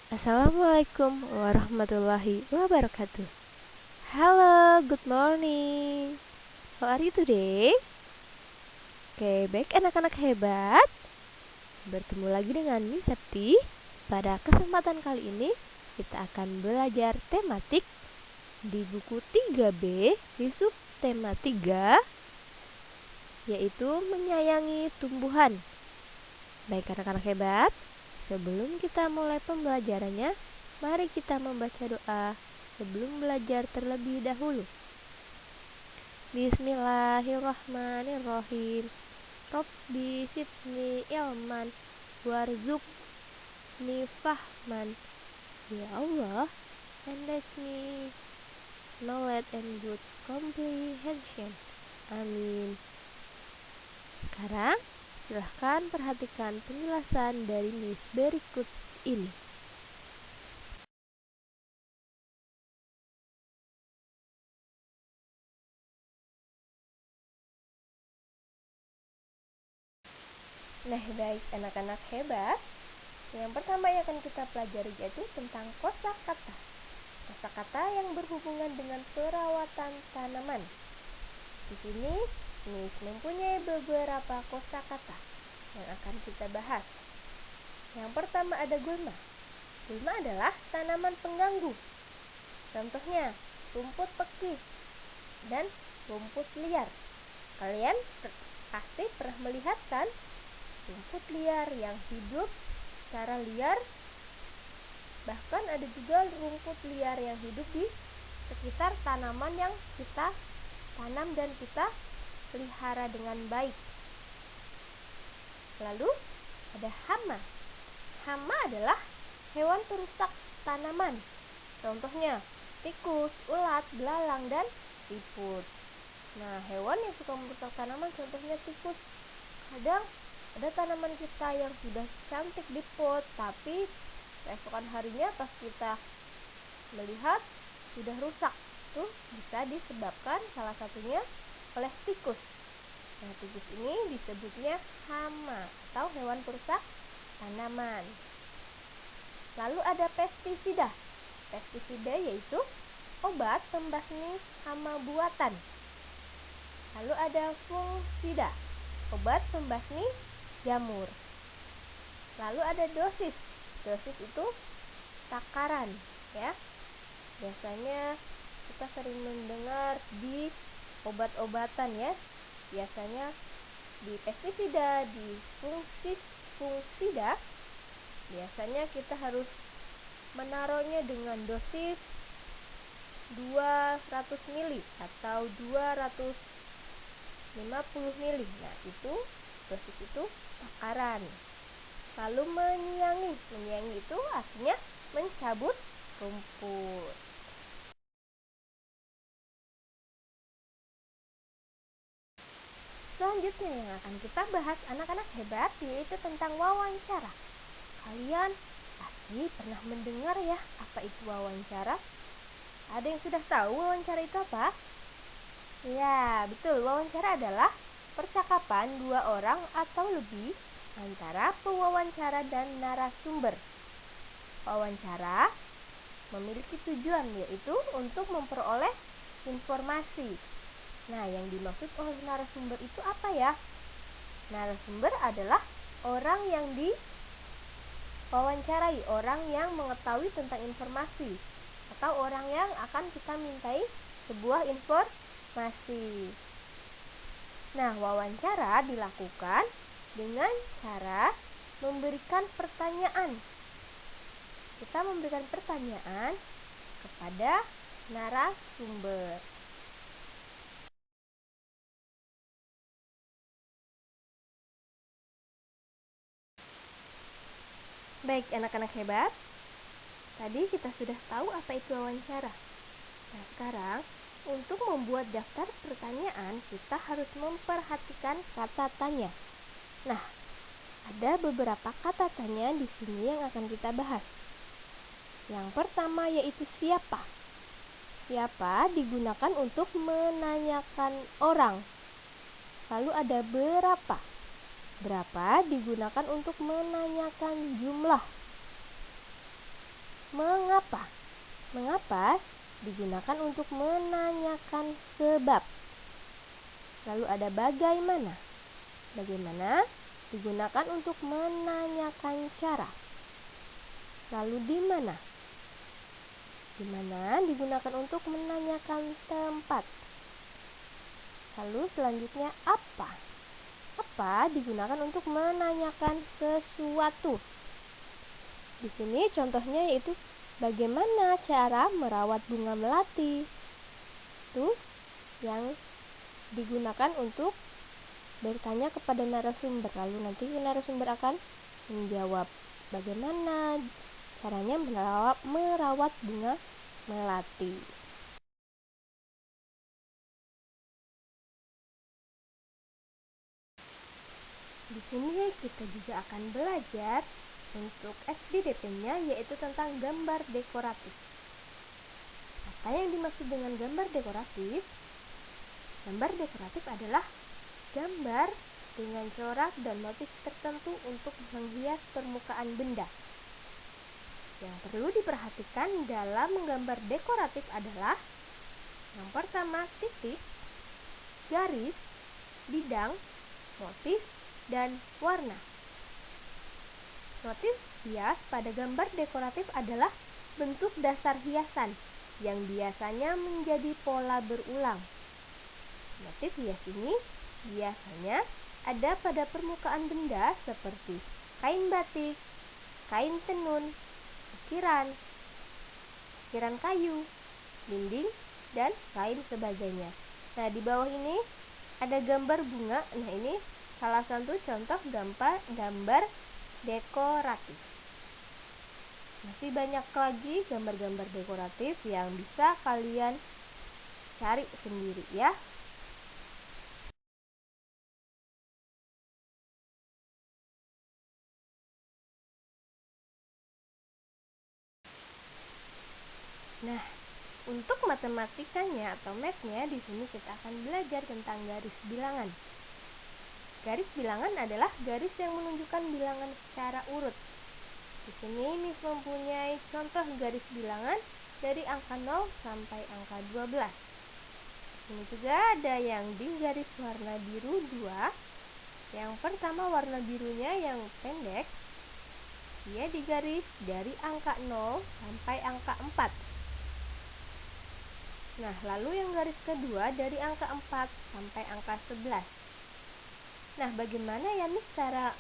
Assalamualaikum warahmatullahi wabarakatuh. Halo, good morning. How are you today? Oke, baik anak-anak hebat. Bertemu lagi dengan Miss Septi. Pada kesempatan kali ini kita akan belajar tematik di buku 3B di subtema 3, yaitu menyayangi tumbuhan. Baik anak-anak hebat, sebelum kita mulai pembelajarannya, mari kita membaca doa sebelum belajar terlebih dahulu. Bismillahirrahmanirrahim. Rabbi zidni ilman warzuqni fahman. Ya Allah, enrich me knowledge and good comprehension. Amin. Sekarang silahkan perhatikan penjelasan dari Miss berikut ini. Nah, baik anak-anak hebat. Yang pertama yang akan kita pelajari yaitu tentang kosakata. Kosakata yang berhubungan dengan perawatan tanaman. Di sini Miss mempunyai beberapa kosakata yang akan kita bahas. Yang pertama ada gulma. Gulma adalah tanaman pengganggu. Contohnya rumput pekih dan rumput liar. Kalian pasti pernah melihat kan rumput liar yang hidup secara liar. Bahkan ada juga rumput liar yang hidup di sekitar tanaman yang kita tanam dan kita pelihara dengan baik. Lalu ada hama. Hama adalah hewan perusak tanaman. Contohnya tikus, ulat, belalang, dan siput. Nah, hewan yang suka merusak tanaman contohnya tikus. Kadang ada tanaman kita yang sudah cantik di pot, tapi keesokan harinya pas kita melihat sudah rusak. Itu bisa disebabkan salah satunya oleh tikus. Nah, tikus ini disebutnya hama atau hewan perusak tanaman. Lalu ada pestisida. Pestisida yaitu obat pembasmi hama buatan. Lalu ada fungisida, obat pembasmi jamur. Lalu ada dosis. Dosis itu takaran, ya. Biasanya kita sering mendengar di obat-obatan, ya. Biasanya di pestisida, di fungisida, biasanya kita harus menaruhnya dengan dosis 200 mili atau 250 mili. Nah, itu dosis itu takaran. Lalu menyiangi. Menyiangi itu artinya mencabut rumput. Selanjutnya yang akan kita bahas anak-anak hebat yaitu tentang wawancara. Kalian pasti pernah mendengar ya apa itu wawancara? Ada yang sudah tahu wawancara itu apa? Ya, betul. Wawancara adalah percakapan dua orang atau lebih antara pewawancara dan narasumber. Wawancara memiliki tujuan yaitu untuk memperoleh informasi. Nah, yang dimaksud oleh narasumber itu apa ya? Narasumber adalah orang yang diwawancarai, orang yang mengetahui tentang informasi, atau orang yang akan kita mintai sebuah informasi. Nah, wawancara dilakukan dengan cara memberikan pertanyaan. Kita memberikan pertanyaan kepada narasumber. Baik anak-anak hebat, tadi kita sudah tahu apa itu wawancara. Nah, sekarang untuk membuat daftar pertanyaan kita harus memperhatikan kata tanya. Nah, ada beberapa kata tanya di sini yang akan kita bahas. Yang pertama yaitu siapa. Siapa digunakan untuk menanyakan orang. Lalu ada berapa. Berapa digunakan untuk menanyakan jumlah. Mengapa? Mengapa digunakan untuk menanyakan sebab. Lalu ada bagaimana. Bagaimana digunakan untuk menanyakan cara. Lalu di mana? Di mana digunakan untuk menanyakan tempat. Lalu selanjutnya apa? Apa digunakan untuk menanyakan sesuatu. Di sini contohnya yaitu bagaimana cara merawat bunga melati. Itu yang digunakan untuk bertanya kepada narasumber. Lalu nanti narasumber akan menjawab bagaimana caranya merawat bunga melati. Di sini kita juga akan belajar untuk SDDP-nya yaitu tentang gambar dekoratif. Apa yang dimaksud dengan gambar dekoratif? Gambar dekoratif adalah gambar dengan corak dan motif tertentu untuk menghias permukaan benda. Yang perlu diperhatikan dalam menggambar dekoratif adalah yang pertama titik, garis, bidang, motif, dan warna. Motif hias pada gambar dekoratif adalah bentuk dasar hiasan yang biasanya menjadi pola berulang. Motif hias ini biasanya ada pada permukaan benda seperti kain batik, kain tenun, ukiran kayu, dinding, dan lain sebagainya. Nah, di bawah ini ada gambar bunga. Nah, ini salah satu contoh gambar dekoratif. Masih banyak lagi gambar-gambar dekoratif yang bisa kalian cari sendiri ya. Nah, untuk matematikanya atau math-nya di sini kita akan belajar tentang garis bilangan. Garis bilangan adalah garis yang menunjukkan bilangan secara urut. Di sini Miss mempunyai contoh garis bilangan dari angka 0 sampai angka 12. Ini juga ada yang di garis warna biru 2. Yang pertama warna birunya yang pendek, dia digaris dari angka 0 sampai angka 4. Nah, lalu yang garis kedua dari angka 4 sampai angka 11. Nah, bagaimana ya Miss cara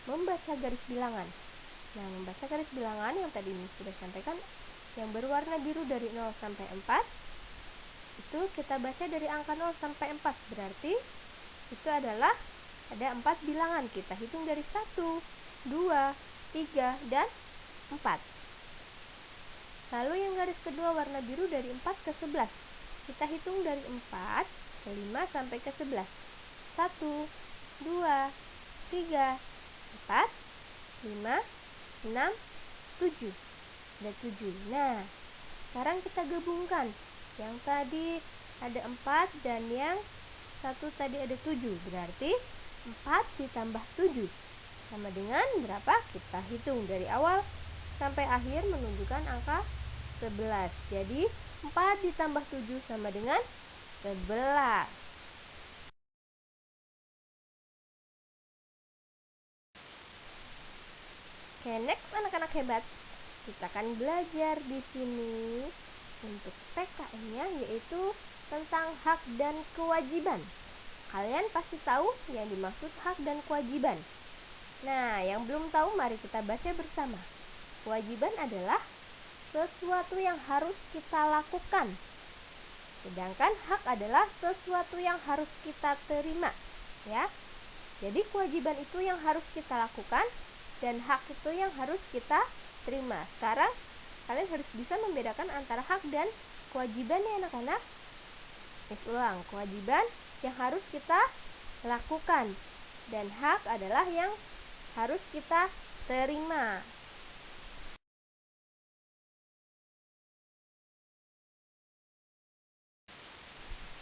membaca garis bilangan? Nah, membaca garis bilangan yang tadi Miss sudah sampaikan, yang berwarna biru dari 0 sampai 4, itu kita baca dari angka 0 sampai 4. Berarti itu adalah ada 4 bilangan. Kita hitung dari 1, 2, 3, dan 4. Lalu yang garis kedua warna biru dari 4 ke 11. Kita hitung dari 4 ke 5 sampai ke 11. 1, 2, 3, 4, 5, 6, 7. Ada 7. Nah, sekarang kita gabungkan. Yang tadi ada 4 dan yang satu tadi ada 7. Berarti 4 ditambah 7 sama dengan berapa? Kita hitung dari awal sampai akhir menunjukkan angka 11. Jadi 4 ditambah 7 sama dengan 11. Oke, next anak-anak hebat. Kita akan belajar di sini untuk PKN-nya yaitu tentang hak dan kewajiban. Kalian pasti tahu yang dimaksud hak dan kewajiban. Nah, yang belum tahu mari kita baca bersama. Kewajiban adalah sesuatu yang harus kita lakukan. Sedangkan hak adalah sesuatu yang harus kita terima, ya. Jadi kewajiban itu yang harus kita lakukan dan hak itu yang harus kita terima. Sekarang kalian harus bisa membedakan antara hak dan kewajiban ya anak-anak. Ulang, kewajiban yang harus kita lakukan dan hak adalah yang harus kita terima.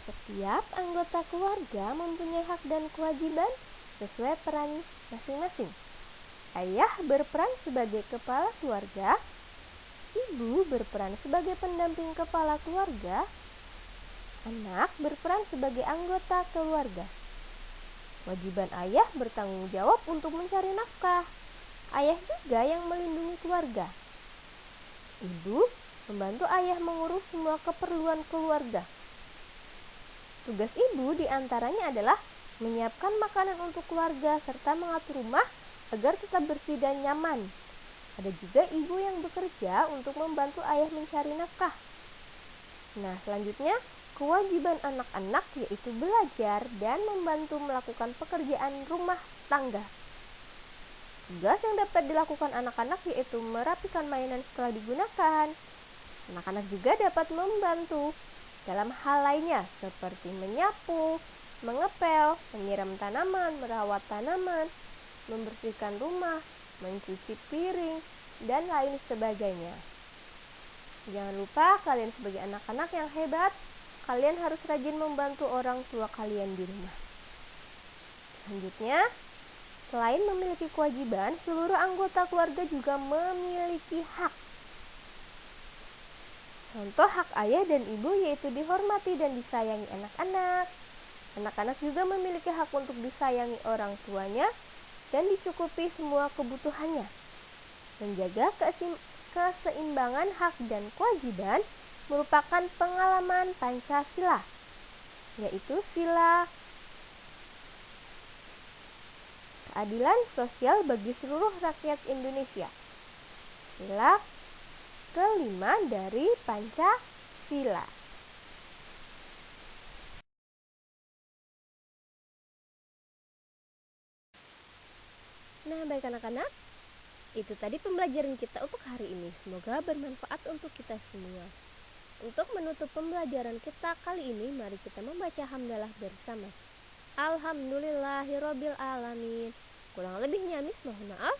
Setiap anggota keluarga mempunyai hak dan kewajiban sesuai peran masing-masing. Ayah berperan sebagai kepala keluarga, Ibu berperan sebagai pendamping kepala keluarga, anak berperan sebagai anggota keluarga. Kewajiban ayah bertanggung jawab untuk mencari nafkah. Ayah juga yang melindungi keluarga. Ibu membantu ayah mengurus semua keperluan keluarga. Tugas ibu diantaranya adalah menyiapkan makanan untuk keluarga serta mengatur rumah agar tetap bersih dan nyaman. Ada juga ibu yang bekerja untuk membantu ayah mencari nafkah. Nah, selanjutnya kewajiban anak-anak yaitu belajar dan membantu melakukan pekerjaan rumah tangga. Tugas yang dapat dilakukan anak-anak yaitu merapikan mainan setelah digunakan. Anak-anak juga dapat membantu dalam hal lainnya seperti menyapu, mengepel, menyiram tanaman, merawat tanaman, membersihkan rumah, mencuci piring, dan lain sebagainya. Jangan lupa kalian sebagai anak-anak yang hebat, kalian harus rajin membantu orang tua kalian di rumah. Selanjutnya, selain memiliki kewajiban, seluruh anggota keluarga juga memiliki hak. Contoh hak ayah dan ibu yaitu dihormati dan disayangi anak-anak. Anak-anak juga memiliki hak untuk disayangi orang tuanya dan dicukupi semua kebutuhannya. Menjaga keseimbangan hak dan kewajiban merupakan pengalaman Pancasila, yaitu sila keadilan sosial bagi seluruh rakyat Indonesia. Sila kelima dari Pancasila. Nah, baik anak-anak, itu tadi pembelajaran kita untuk hari ini. Semoga bermanfaat untuk kita semua. Untuk menutup pembelajaran kita kali ini, mari kita membaca hamdalah bersama. Alhamdulillahirabbil alamin. Kurang lebihnya mohon maaf.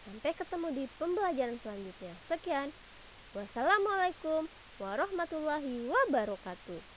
Sampai ketemu di pembelajaran selanjutnya. Sekian. Wassalamualaikum warahmatullahi wabarakatuh.